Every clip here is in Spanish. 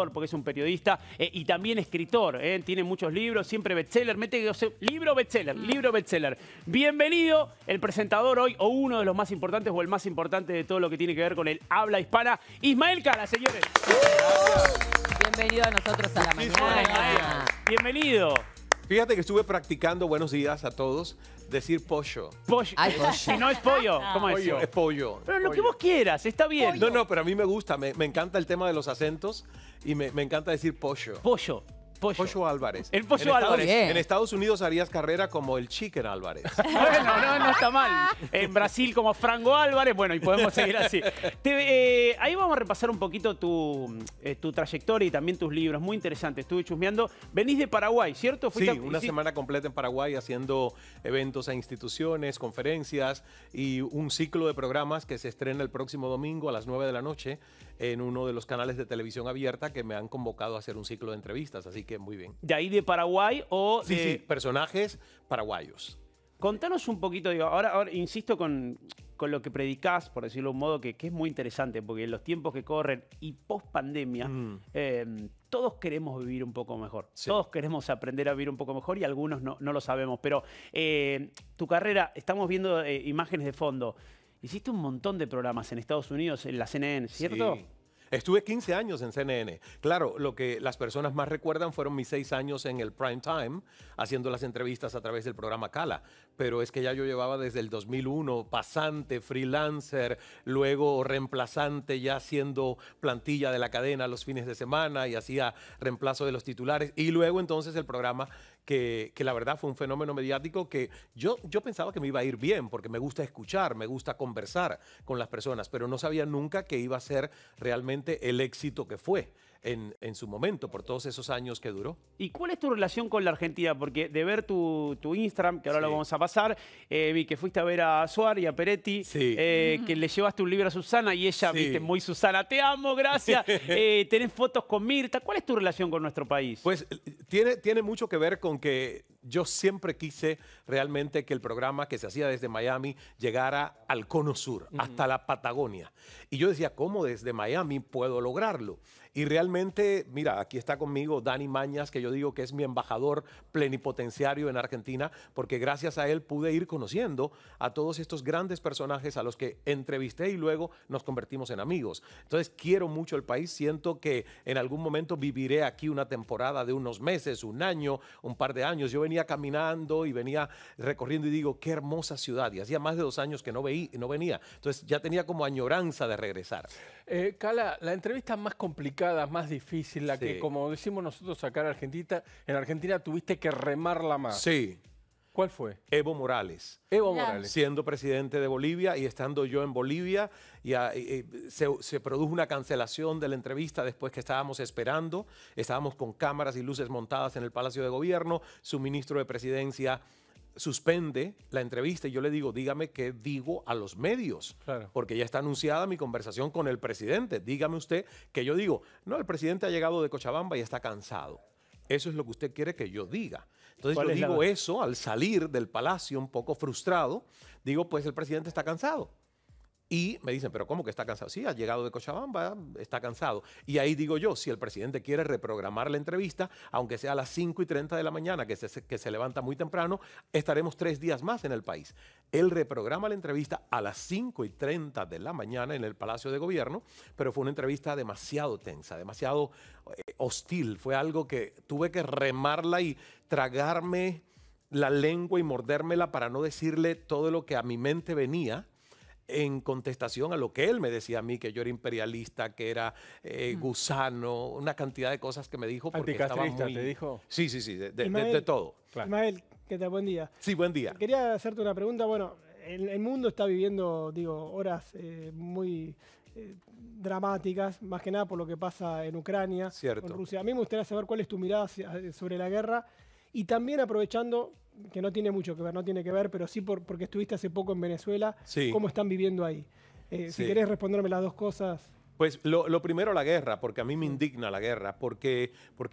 porque es un periodista y también escritor, tiene muchos libros, siempre bestseller, libro bestseller. Bienvenido el presentador hoy, o uno de los más importantes, o el más importante de todo lo que tiene que ver con el habla hispana, Ismael Cala, señores. Bienvenido a nosotros a la mañana. Bienvenido. Fíjate que estuve practicando, buenos días a todos, decir pollo. Pollo. Ay, pollo. Si no es pollo, ¿cómo es? Pollo, es pollo. Pero lo que vos quieras, está bien. No, pero a mí me gusta, me encanta el tema de los acentos y me encanta decir pollo. Pollo. Pollo Álvarez. El Pollo Álvarez. En Estados Unidos harías carrera como el Chicken Álvarez. Bueno, no está mal. En Brasil como Franco Álvarez, bueno, y podemos seguir así. Ahí vamos a repasar un poquito tu trayectoria y también tus libros. Muy interesante, estuve chusmeando. Venís de Paraguay, ¿cierto? Sí, una semana completa en Paraguay haciendo eventos a instituciones, conferencias y un ciclo de programas que se estrena el próximo domingo a las 9 de la noche en uno de los canales de televisión abierta que me han convocado a hacer un ciclo de entrevistas, así que muy bien. ¿De ahí de Paraguay o de...? Sí, personajes paraguayos. Contanos un poquito, digo, ahora insisto con lo que predicás, por decirlo de un modo, que es muy interesante, porque en los tiempos que corren y post pandemia, todos queremos vivir un poco mejor. Sí. Todos queremos aprender a vivir un poco mejor y algunos no lo sabemos. Pero tu carrera, estamos viendo imágenes de fondo. Hiciste un montón de programas en Estados Unidos, en la CNN, ¿cierto? Sí. Estuve 15 años en CNN. Claro, lo que las personas más recuerdan fueron mis 6 años en el prime time, haciendo las entrevistas a través del programa Cala. Pero es que ya yo llevaba desde el 2001, pasante, freelancer, luego reemplazante, ya haciendo plantilla de la cadena los fines de semana y hacía reemplazo de los titulares. Y luego entonces el programa que la verdad fue un fenómeno mediático que yo pensaba que me iba a ir bien, porque me gusta escuchar, me gusta conversar con las personas, pero no sabía nunca que iba a ser realmente el éxito que fue en su momento, por todos esos años que duró. ¿Y cuál es tu relación con la Argentina? Porque de ver tu Instagram, que ahora lo vamos a pasar, vi que fuiste a ver a Suar y a Peretti, que le llevaste un libro a Susana y ella, viste, muy Susana, te amo, gracias. Tenés fotos con Mirta. ¿Cuál es tu relación con nuestro país? Pues tiene mucho que ver con que yo siempre quise realmente que el programa que se hacía desde Miami llegara al Cono Sur, hasta la Patagonia. Y yo decía, ¿cómo desde Miami puedo lograrlo? Y realmente, mira, aquí está conmigo Dani Mañas, que yo digo que es mi embajador plenipotenciario en Argentina, porque gracias a él pude ir conociendo a todos estos grandes personajes a los que entrevisté y luego nos convertimos en amigos. Entonces, quiero mucho el país, siento que en algún momento viviré aquí una temporada de unos meses, un año, un par de años. Yo venía caminando y venía recorriendo y digo, qué hermosa ciudad. Y hacía más de 2 años que no venía. Entonces, ya tenía como añoranza de regresar. Cala, la entrevista más complicada, más difícil, la que, como decimos nosotros acá en Argentina tuviste que remarla más. Sí. ¿Cuál fue? Evo Morales. Evo Morales. Siendo presidente de Bolivia y estando yo en Bolivia, se produjo una cancelación de la entrevista después que estábamos esperando. Estábamos con cámaras y luces montadas en el Palacio de Gobierno. Su ministro de Presidencia suspende la entrevista y yo le digo, dígame qué digo a los medios, porque ya está anunciada mi conversación con el presidente. Dígame usted que yo digo, no, el presidente ha llegado de Cochabamba y está cansado. Eso es lo que usted quiere que yo diga. Entonces yo digo eso al salir del palacio un poco frustrado, digo, pues el presidente está cansado. Y me dicen, ¿pero cómo que está cansado? Sí, ha llegado de Cochabamba, está cansado. Y ahí digo yo, si el presidente quiere reprogramar la entrevista, aunque sea a las 5:30 de la mañana, que se levanta muy temprano, estaremos 3 días más en el país. Él reprograma la entrevista a las 5:30 de la mañana en el Palacio de Gobierno, pero fue una entrevista demasiado tensa, demasiado hostil. Fue algo que tuve que remarla y tragarme la lengua y mordérmela para no decirle todo lo que a mi mente venía, en contestación a lo que él me decía a mí, que yo era imperialista, que era gusano, una cantidad de cosas que me dijo. Porque estaba muy... ¿te dijo? Sí, de todo. Claro. Ismael, ¿qué tal? Buen día. Sí, buen día. Quería hacerte una pregunta. Bueno, el mundo está viviendo, horas muy dramáticas, más que nada por lo que pasa en Ucrania, con Rusia. A mí me gustaría saber cuál es tu mirada sobre la guerra y también aprovechando, que no tiene mucho que ver, no tiene que ver, pero sí porque estuviste hace poco en Venezuela, ¿cómo están viviendo ahí? Si querés responderme las dos cosas. Pues lo primero, la guerra, porque a mí me indigna la guerra, porque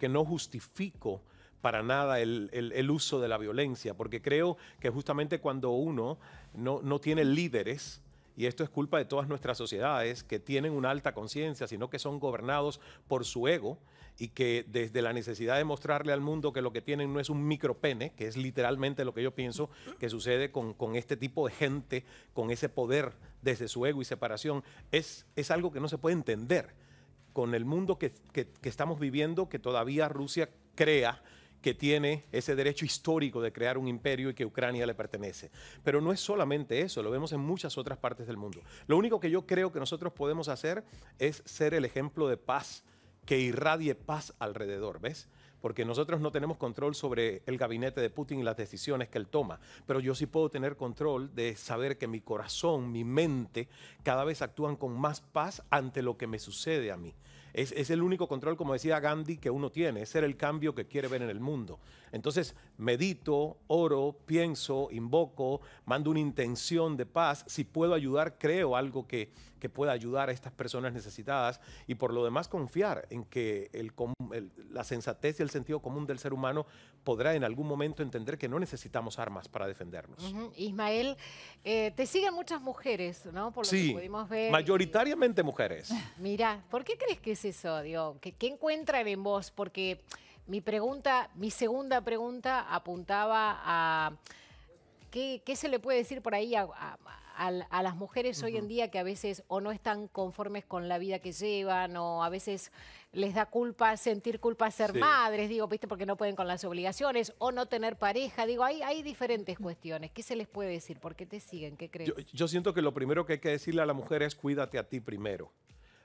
no justifico para nada el uso de la violencia, porque creo que justamente cuando uno no tiene líderes y esto es culpa de todas nuestras sociedades que tienen una alta conciencia, sino que son gobernados por su ego y que desde la necesidad de mostrarle al mundo que lo que tienen no es un micropene, que es literalmente lo que yo pienso que sucede con este tipo de gente, con ese poder desde su ego y separación, es algo que no se puede entender con el mundo que estamos viviendo, que todavía Rusia crea que tiene ese derecho histórico de crear un imperio y que Ucrania le pertenece. Pero no es solamente eso, lo vemos en muchas otras partes del mundo. Lo único que yo creo que nosotros podemos hacer es ser el ejemplo de paz, que irradie paz alrededor, ¿ves? Porque nosotros no tenemos control sobre el gabinete de Putin y las decisiones que él toma, pero yo sí puedo tener control de saber que mi corazón, mi mente, cada vez actúan con más paz ante lo que me sucede a mí. Es el único control, como decía Gandhi, que uno tiene, es ser el cambio que quiere ver en el mundo. Entonces, medito, oro, pienso, invoco, mando una intención de paz. Si puedo ayudar, creo algo que pueda ayudar a estas personas necesitadas y por lo demás confiar en que la sensatez y el sentido común del ser humano podrá en algún momento entender que no necesitamos armas para defendernos. Ismael, te siguen muchas mujeres, ¿no? Por lo que pudimos ver. Mayoritariamente mujeres. Mira, ¿por qué crees que es eso? Digo, ¿qué encuentran en vos? Porque mi segunda pregunta apuntaba a qué se le puede decir por ahí a las mujeres hoy en día que a veces o no están conformes con la vida que llevan o a veces les da sentir culpa ser madres, digo, ¿viste? Porque no pueden con las obligaciones o no tener pareja. Digo, hay diferentes cuestiones. ¿Qué se les puede decir? ¿Por qué te siguen? ¿Qué crees? Yo siento que lo primero que hay que decirle a la mujer es cuídate a ti primero.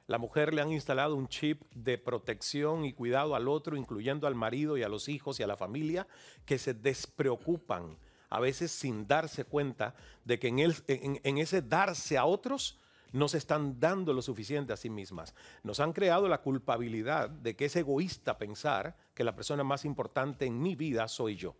La mujer le han instalado un chip de protección y cuidado al otro, incluyendo al marido y a los hijos y a la familia, que se despreocupan, a veces sin darse cuenta de que en ese darse a otros no se están dando lo suficiente a sí mismas. Nos han creado la culpabilidad de que es egoísta pensar que la persona más importante en mi vida soy yo.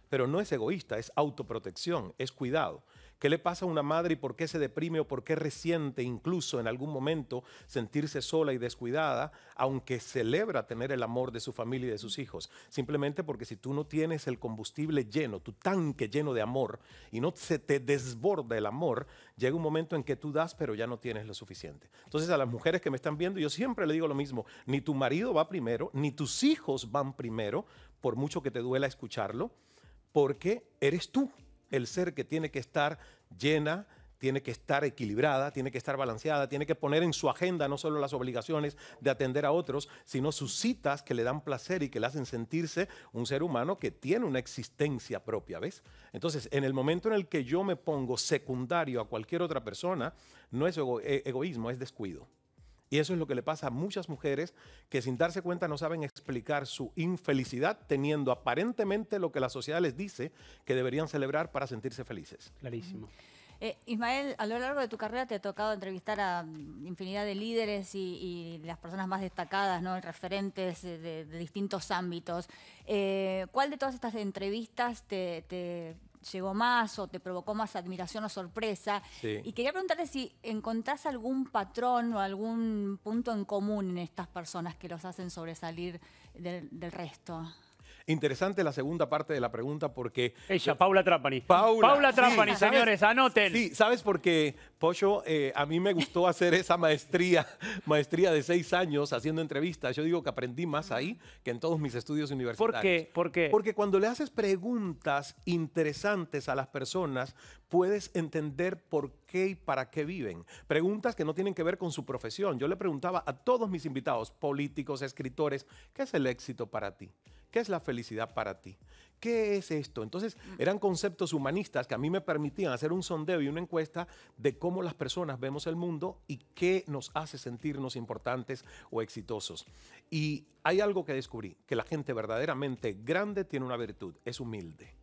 Pero no es egoísta, es autoprotección, es cuidado. ¿Qué le pasa a una madre y por qué se deprime o por qué resiente incluso en algún momento sentirse sola y descuidada, aunque celebra tener el amor de su familia y de sus hijos? Simplemente porque si tú no tienes el combustible lleno, tu tanque lleno de amor, y no se te desborda el amor, llega un momento en que tú das, pero ya no tienes lo suficiente. Entonces a las mujeres que me están viendo, yo siempre le digo lo mismo, ni tu marido va primero, ni tus hijos van primero, por mucho que te duela escucharlo, porque eres tú el ser que tiene que estar llena, tiene que estar equilibrada, tiene que estar balanceada, tiene que poner en su agenda no solo las obligaciones de atender a otros, sino sus citas que le dan placer y que le hacen sentirse un ser humano que tiene una existencia propia, ¿ves? Entonces, en el momento en el que yo me pongo secundario a cualquier otra persona, no es egoísmo, es descuido. Y eso es lo que le pasa a muchas mujeres que sin darse cuenta no saben explicar su infelicidad teniendo aparentemente lo que la sociedad les dice que deberían celebrar para sentirse felices. Clarísimo. Ismael, a lo largo de tu carrera te ha tocado entrevistar a infinidad de líderes y las personas más destacadas, ¿no? Referentes de distintos ámbitos. ¿Cuál de todas estas entrevistas te llegó más o te provocó más admiración o sorpresa? Sí. Y quería preguntarle si encontrás algún patrón o algún punto en común en estas personas que los hacen sobresalir del resto. Interesante la segunda parte de la pregunta porque... Ella, Paula Trapani. Paula Trapani, sí, señores, anoten. Sí, ¿sabes por qué, Pocho? A mí me gustó hacer esa maestría de 6 años haciendo entrevistas. Yo digo que aprendí más ahí que en todos mis estudios universitarios. ¿Por qué? ¿Por qué? Porque cuando le haces preguntas interesantes a las personas, puedes entender por qué y para qué viven. Preguntas que no tienen que ver con su profesión. Yo le preguntaba a todos mis invitados, políticos, escritores, ¿qué es el éxito para ti? ¿Qué es la felicidad para ti? ¿Qué es esto? Entonces, eran conceptos humanistas que a mí me permitían hacer un sondeo y una encuesta de cómo las personas vemos el mundo y qué nos hace sentirnos importantes o exitosos. Y hay algo que descubrí, que la gente verdaderamente grande tiene una virtud, es humilde.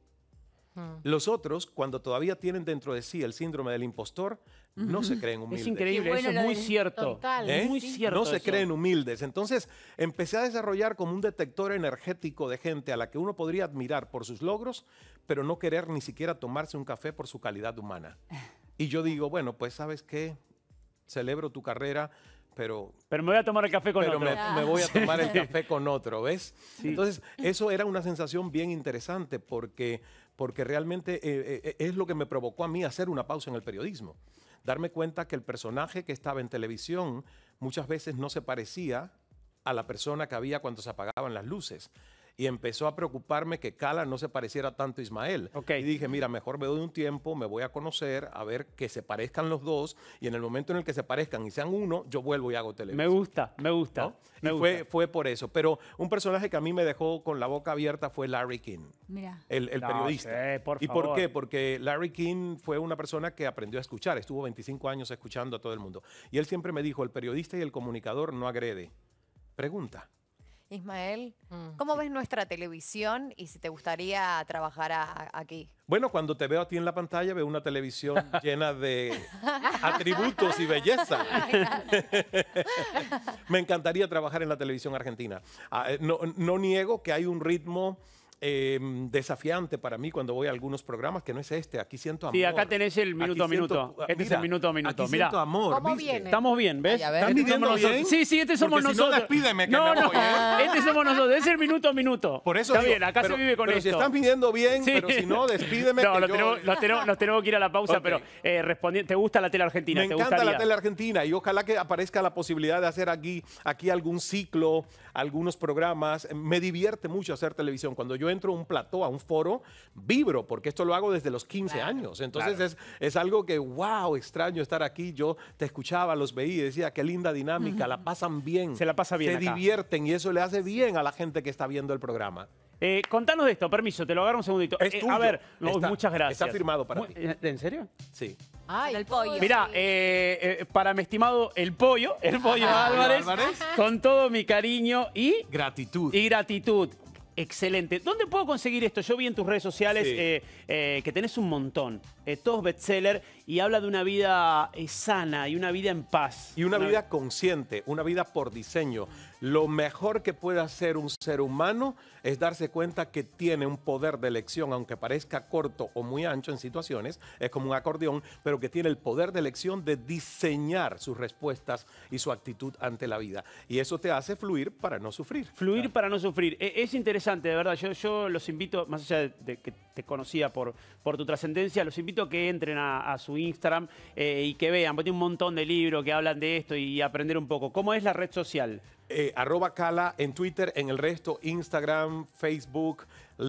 Los otros, cuando todavía tienen dentro de sí el síndrome del impostor, no se creen humildes. Es increíble, eso es muy cierto. Total, Es muy cierto. No se eso. creen humildes. Entonces, empecé a desarrollar como un detector energético de gente a la que uno podría admirar por sus logros, pero no querer ni siquiera tomarse un café por su calidad humana. Y yo digo, bueno, pues ¿sabes qué? Celebro tu carrera, pero me voy a tomar el café con otro. me voy a tomar el café con otro, ¿ves? Sí. Entonces, eso era una sensación bien interesante porque realmente es lo que me provocó a mí hacer una pausa en el periodismo. darme cuenta que el personaje que estaba en televisión muchas veces no se parecía a la persona que había cuando se apagaban las luces. Y empezó a preocuparme que Cala no se pareciera tanto a Ismael. Y dije, mira, mejor me doy un tiempo, me voy a conocer, a ver que se parezcan los dos, y en el momento en el que se parezcan y sean uno, yo vuelvo y hago televisión. Me gusta, me gusta. ¿No? Fue por eso. Pero un personaje que a mí me dejó con la boca abierta fue Larry King, el periodista. Por ¿Y favor. por qué? Porque Larry King fue una persona que aprendió a escuchar, estuvo 25 años escuchando a todo el mundo. Y él siempre me dijo, el periodista y el comunicador no agrede, pregunta. Ismael, ¿cómo ves nuestra televisión y si te gustaría trabajar aquí? Bueno, cuando te veo a ti en la pantalla, veo una televisión llena de atributos y belleza. Me encantaría trabajar en la televisión argentina. No niego que hay un ritmo desafiante para mí cuando voy a algunos programas, que no es este. Aquí siento amor. Sí, acá tenés el minuto a minuto. Este es el minuto a minuto. Aquí Mirá. siento amor, ¿Cómo ¿viste? viene? Estamos bien, ¿ves? Ay, a ver. ¿Están midiendo bien? Sí, este somos Porque nosotros. Si no, despídeme que no, me voy, ¿eh? Este somos nosotros. Es el minuto a minuto. Por eso está digo, bien, acá pero, se vive con pero esto. si están midiendo bien, Sí. pero si no, despídeme. No, que nos tenemos que ir a la pausa, Ok. pero ¿te gusta la tele argentina? Me ¿Te encanta gustaría? la tele argentina y ojalá que aparezca la posibilidad de hacer aquí algún ciclo, algunos programas. Me divierte mucho hacer televisión. Cuando yo entro a un plató, a un foro, vibro, porque esto lo hago desde los 15 años. Entonces es algo que, wow, extraño estar aquí. Yo te escuchaba, los veía y decía, qué linda dinámica, la pasan bien. Se la pasa bien Se acá. divierten y eso le hace bien a la gente que está viendo el programa. Contanos de esto, permiso, te lo agarro un segundito. Es tuyo. A ver, Está- muchas gracias. está firmado para ti. ¿En serio? Sí. Ay, El pollo. Mirá, para mi estimado el pollo Álvarez, Álvarez. con todo mi cariño y Gratitud. gratitud. Excelente. ¿Dónde puedo conseguir esto? Yo vi en tus redes sociales Sí. que tenés un montón. Todos bestseller y habla de una vida sana y una vida en paz. Y una vida consciente, una vida por diseño. Lo mejor que puede hacer un ser humano es darse cuenta que tiene un poder de elección, aunque parezca corto o muy ancho en situaciones, es como un acordeón, pero que tiene el poder de elección de diseñar sus respuestas y su actitud ante la vida. Y eso te hace fluir para no sufrir. Fluir para no sufrir. Es interesante, de verdad. Yo los invito, más allá de que te conocía por tu trascendencia, los invito a que entren a su Instagram y que vean, porque tiene un montón de libros que hablan de esto y aprender un poco. ¿Cómo es la red social? @Cala en Twitter, en el resto Instagram, Facebook,